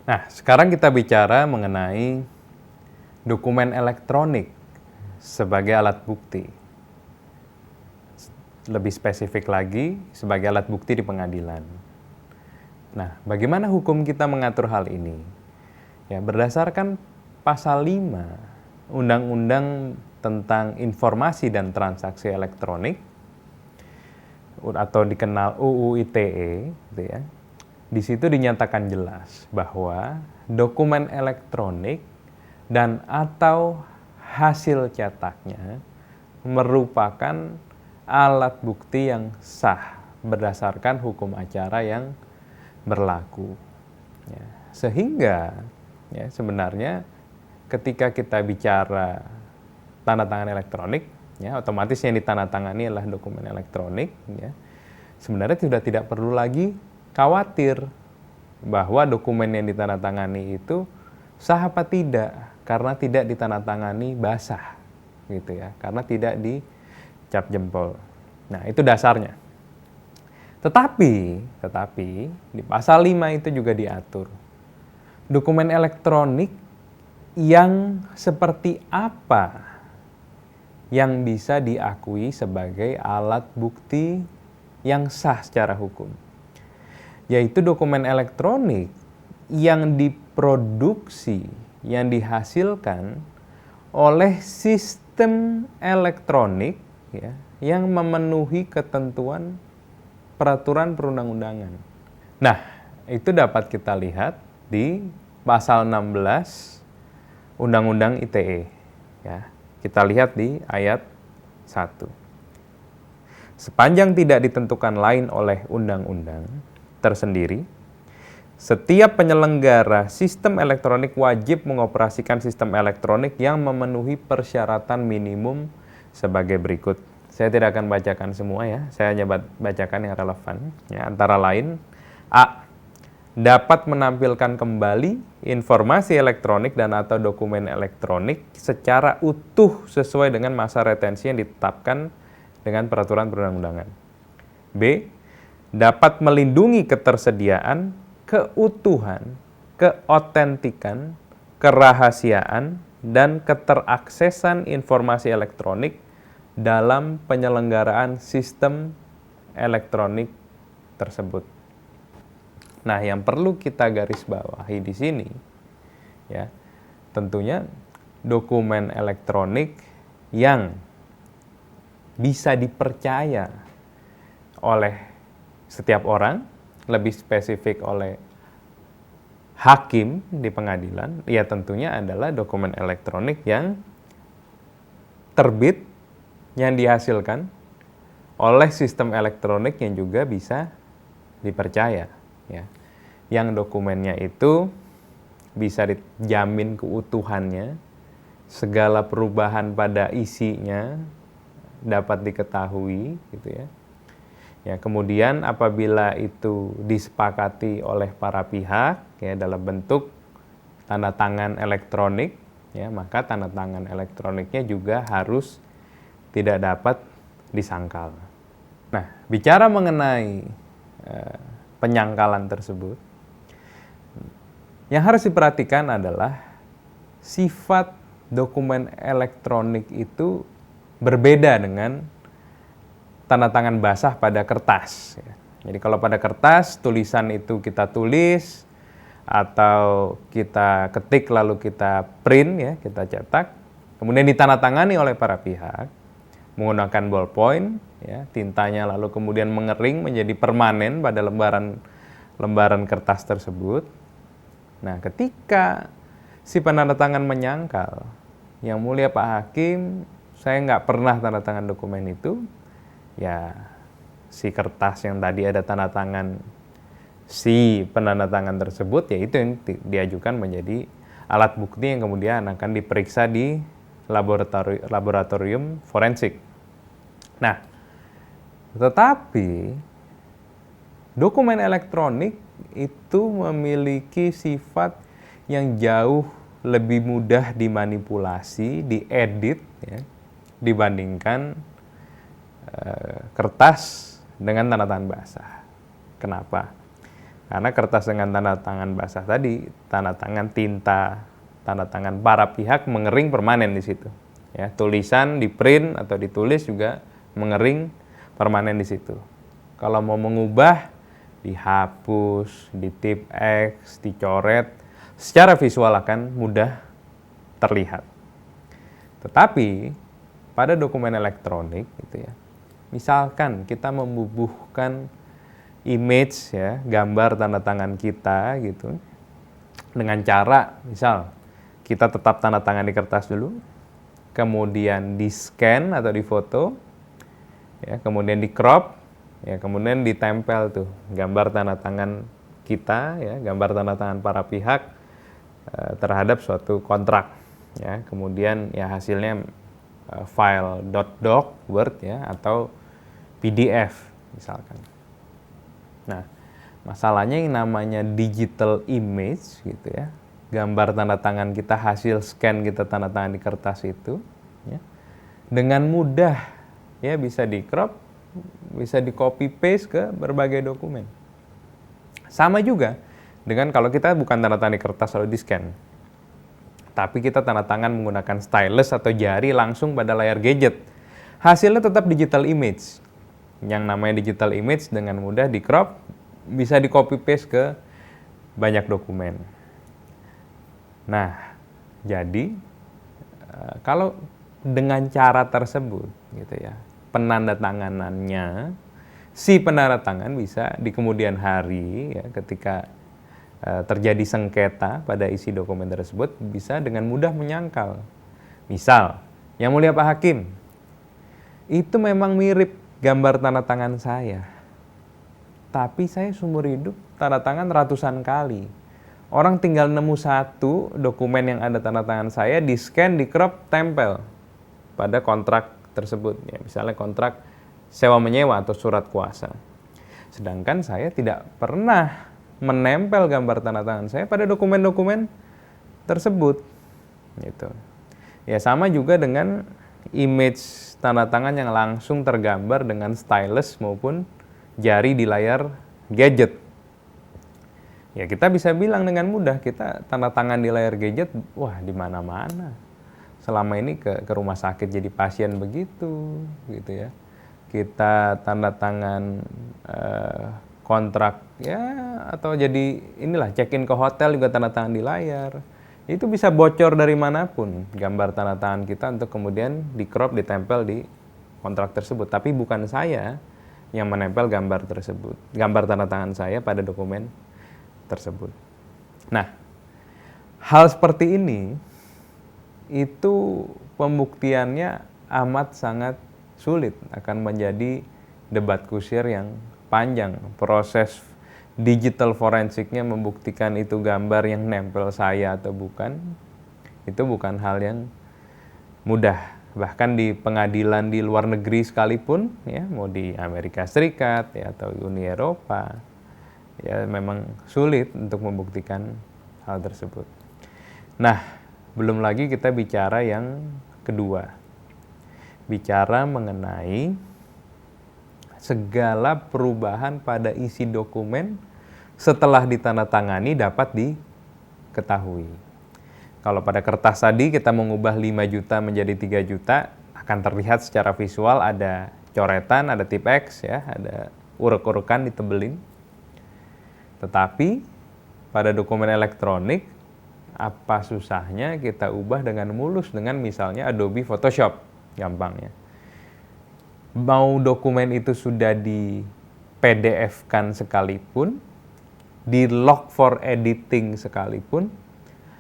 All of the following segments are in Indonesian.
Nah, sekarang kita bicara mengenai dokumen elektronik sebagai alat bukti. Lebih spesifik lagi, sebagai alat bukti di pengadilan. Nah, bagaimana hukum kita mengatur hal ini? Ya, berdasarkan pasal 5 Undang-Undang tentang Informasi dan Transaksi Elektronik atau dikenal UU ITE, gitu ya. Di situ dinyatakan jelas bahwa dokumen elektronik dan atau hasil cetaknya merupakan alat bukti yang sah berdasarkan hukum acara yang berlaku. Ya, sehingga ya, sebenarnya ketika kita bicara tanda tangan elektronik, ya, otomatis yang ditandatangani adalah dokumen elektronik. Ya, sebenarnya sudah tidak perlu lagi khawatir bahwa dokumen yang ditandatangani itu sah apa tidak, karena tidak ditandatangani basah, gitu ya, karena tidak dicap jempol. Nah, itu dasarnya. Tetapi di pasal 5 itu juga diatur dokumen elektronik yang seperti apa yang bisa diakui sebagai alat bukti yang sah secara hukum, yaitu dokumen elektronik yang diproduksi, yang dihasilkan oleh sistem elektronik, ya, yang memenuhi ketentuan peraturan perundang-undangan. Nah, itu dapat kita lihat di pasal 16 Undang-Undang ITE. Ya, kita lihat di ayat 1. Sepanjang tidak ditentukan lain oleh undang-undang tersendiri, setiap penyelenggara sistem elektronik wajib mengoperasikan sistem elektronik yang memenuhi persyaratan minimum sebagai berikut. Saya tidak akan bacakan semua ya, saya hanya bacakan yang relevan. Ya, antara lain, A. Dapat menampilkan kembali informasi elektronik dan atau dokumen elektronik secara utuh sesuai dengan masa retensi yang ditetapkan dengan peraturan perundang-undangan. B. Dapat melindungi ketersediaan, keutuhan, keotentikan, kerahasiaan, dan keteraksesan informasi elektronik dalam penyelenggaraan sistem elektronik tersebut. Nah, yang perlu kita garis bawahi di sini, ya, tentunya dokumen elektronik yang bisa dipercaya oleh setiap orang, lebih spesifik oleh hakim di pengadilan, ya tentunya adalah dokumen elektronik yang terbit, yang dihasilkan oleh sistem elektronik yang juga bisa dipercaya, ya. Yang dokumennya itu bisa dijamin keutuhannya, segala perubahan pada isinya dapat diketahui, gitu ya. Ya, kemudian apabila itu disepakati oleh para pihak, ya, dalam bentuk tanda tangan elektronik, ya, maka tanda tangan elektroniknya juga harus tidak dapat disangkal. Nah, bicara mengenai penyangkalan tersebut, yang harus diperhatikan adalah sifat dokumen elektronik itu berbeda dengan tanda tangan basah pada kertas. Jadi kalau pada kertas, tulisan itu kita tulis atau kita ketik lalu kita print, ya, kita cetak, kemudian ditandatangani oleh para pihak menggunakan ballpoint, ya, tintanya lalu kemudian mengering menjadi permanen pada lembaran kertas tersebut. Nah, ketika si penandatangan menyangkal, yang mulia Pak Hakim, saya nggak pernah tanda tangan dokumen itu, ya si kertas yang tadi ada tanda tangan si penandatangan tersebut, ya itu yang diajukan menjadi alat bukti yang kemudian akan diperiksa di laboratorium forensik. Nah, tetapi dokumen elektronik itu memiliki sifat yang jauh lebih mudah dimanipulasi, diedit, ya, dibandingkan kertas dengan tanda tangan basah. Kenapa? Karena kertas dengan tanda tangan basah tadi, tanda tangan tinta, tanda tangan para pihak mengering permanen di situ. Ya, tulisan di print atau ditulis juga mengering permanen di situ. Kalau mau mengubah, dihapus, di tip X, dicoret, secara visual akan mudah terlihat. Tetapi pada dokumen elektronik gitu ya, misalkan kita membubuhkan image ya, gambar tanda tangan kita gitu, dengan cara misal kita tetap tanda tangan di kertas dulu, kemudian di scan atau di foto, ya, kemudian di crop, ya, kemudian ditempel tuh gambar tanda tangan kita, ya, gambar tanda tangan para pihak terhadap suatu kontrak, ya, kemudian ya hasilnya file .doc Word ya atau PDF misalkan. Nah, masalahnya yang namanya digital image gitu ya, gambar tanda tangan kita, hasil scan kita tanda tangan di kertas itu, ya, dengan mudah ya bisa di crop, bisa di copy paste ke berbagai dokumen. Sama juga dengan kalau kita bukan tanda tangan di kertas lalu di scan, tapi kita tanda tangan menggunakan stylus atau jari langsung pada layar gadget, hasilnya tetap digital image. Yang namanya digital image dengan mudah di crop, bisa di copy paste ke banyak dokumen. Nah, jadi kalau dengan cara tersebut gitu ya, penandatanganannya, si penandatangan bisa di kemudian hari ya, ketika terjadi sengketa pada isi dokumen tersebut, bisa dengan mudah menyangkal. Misal, Yang Mulia Pak Hakim, itu memang mirip gambar tanda tangan saya, tapi saya seumur hidup tanda tangan ratusan kali. Orang tinggal nemu satu dokumen yang ada tanda tangan saya, di scan, di crop, tempel pada kontrak tersebut. Ya, misalnya kontrak sewa menyewa atau surat kuasa. Sedangkan saya tidak pernah menempel gambar tanda tangan saya pada dokumen-dokumen tersebut. Gitu. Ya, sama juga dengan image tanda tangan yang langsung tergambar dengan stylus maupun jari di layar gadget. Ya, kita bisa bilang dengan mudah kita tanda tangan di layar gadget, wah di mana-mana. Selama ini ke rumah sakit jadi pasien begitu, gitu ya. Kita tanda tangan kontrak ya, atau jadi inilah check-in ke hotel juga tanda tangan di layar. Itu bisa bocor dari manapun gambar tanda tangan kita untuk kemudian di crop, ditempel di kontrak tersebut. Tapi bukan saya yang menempel gambar tersebut, gambar tanda tangan saya pada dokumen tersebut. Nah, hal seperti ini itu pembuktiannya amat sangat sulit, akan menjadi debat kusir yang panjang. Proses digital forensiknya membuktikan itu gambar yang nempel saya atau bukan, itu bukan hal yang mudah. Bahkan di pengadilan di luar negeri sekalipun, ya, mau di Amerika Serikat ya, atau Uni Eropa, ya memang sulit untuk membuktikan hal tersebut. Nah, belum lagi kita bicara yang kedua, bicara mengenai segala perubahan pada isi dokumen setelah ditandatangani dapat diketahui. Kalau pada kertas tadi kita mengubah 5 juta menjadi 3 juta, akan terlihat secara visual ada coretan, ada tip X, ya, ada urek-urekan ditebelin. Tetapi pada dokumen elektronik, apa susahnya kita ubah dengan mulus dengan misalnya Adobe Photoshop, gampangnya. Mau dokumen itu sudah di PDF-kan sekalipun, di log for editing sekalipun,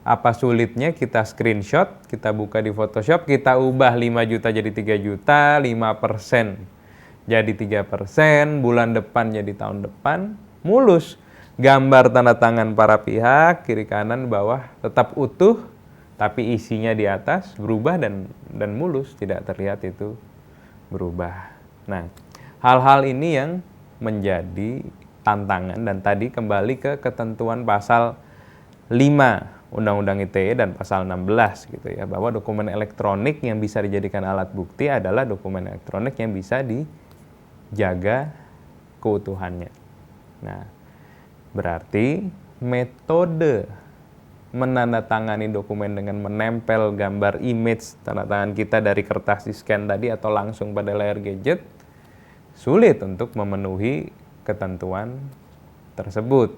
apa sulitnya kita screenshot, kita buka di Photoshop, kita ubah 5 juta jadi 3 juta, 5% jadi 3%, bulan depan jadi tahun depan, mulus. Gambar tanda tangan para pihak, kiri kanan bawah tetap utuh, tapi isinya di atas berubah dan mulus, tidak terlihat itu berubah. Nah, hal-hal ini yang menjadi tantangan, dan tadi kembali ke ketentuan pasal 5 Undang-Undang ITE dan pasal 16 gitu ya, bahwa dokumen elektronik yang bisa dijadikan alat bukti adalah dokumen elektronik yang bisa dijaga keutuhannya. Nah, Berarti metode menandatangani dokumen dengan menempel gambar image tanda tangan kita dari kertas di scan tadi atau langsung pada layar gadget sulit untuk memenuhi ketentuan tersebut,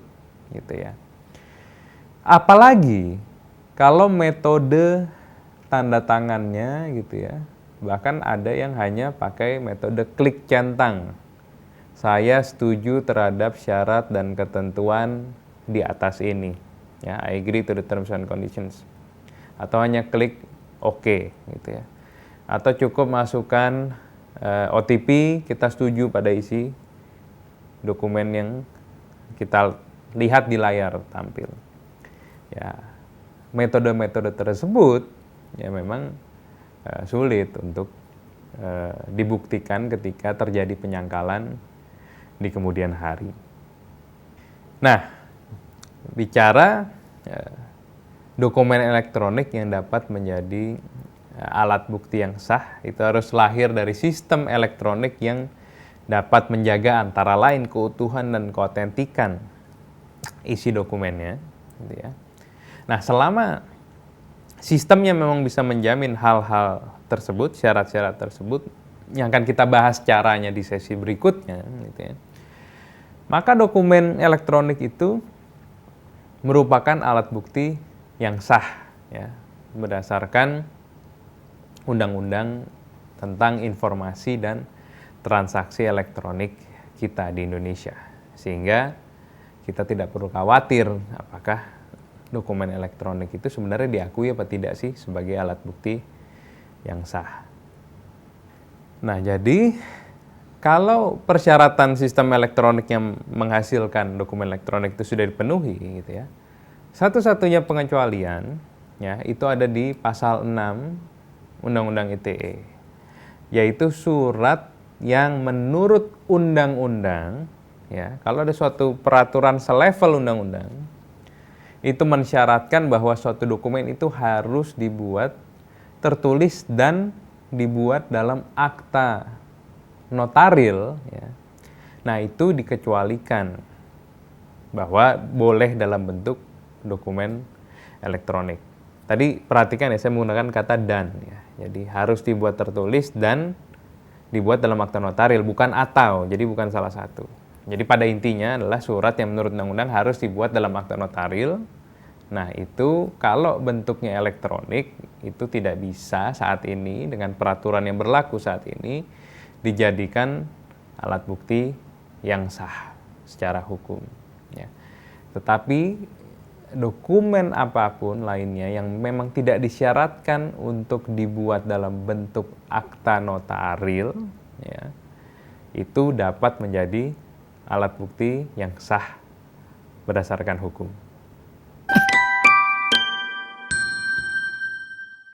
gitu ya. Apalagi kalau metode tanda tangannya gitu ya, bahkan ada yang hanya pakai metode klik centang. Saya setuju terhadap syarat dan ketentuan di atas ini. Ya, I agree to the terms and conditions. Atau hanya klik OK gitu ya. Atau cukup masukkan OTP, kita setuju pada isi dokumen yang kita lihat di layar tampil. Ya, metode-metode tersebut ya memang sulit untuk dibuktikan ketika terjadi penyangkalan di kemudian hari. Nah, bicara dokumen elektronik yang dapat menjadi alat bukti yang sah, itu harus lahir dari sistem elektronik yang dapat menjaga antara lain keutuhan dan keotentikan isi dokumennya, gitu ya. Nah, selama sistemnya memang bisa menjamin hal-hal tersebut, syarat-syarat tersebut, yang akan kita bahas caranya di sesi berikutnya, gitu ya. Maka dokumen elektronik itu merupakan alat bukti yang sah, ya, berdasarkan undang-undang tentang informasi dan transaksi elektronik kita di Indonesia. Sehingga kita tidak perlu khawatir apakah dokumen elektronik itu sebenarnya diakui apa tidak sih sebagai alat bukti yang sah. Nah, jadi kalau persyaratan sistem elektronik yang menghasilkan dokumen elektronik itu sudah dipenuhi, gitu ya, satu-satunya pengecualian ya itu ada di pasal 6 Undang-Undang ITE, yaitu surat yang menurut undang-undang, ya, kalau ada suatu peraturan selevel undang-undang itu mensyaratkan bahwa suatu dokumen itu harus dibuat tertulis dan dibuat dalam akta notaril, ya. Nah, itu dikecualikan bahwa boleh dalam bentuk dokumen elektronik. Tadi perhatikan ya, saya menggunakan kata dan, ya. Jadi harus dibuat tertulis dan dibuat dalam akta notaril, bukan atau, jadi bukan salah satu. Jadi pada intinya adalah surat yang menurut undang-undang harus dibuat dalam akta notaril. Nah, itu kalau bentuknya elektronik itu tidak bisa saat ini dengan peraturan yang berlaku saat ini dijadikan alat bukti yang sah secara hukum, ya. Tetapi dokumen apapun lainnya yang memang tidak disyaratkan untuk dibuat dalam bentuk akta notaril, ya, itu dapat menjadi alat bukti yang sah berdasarkan hukum.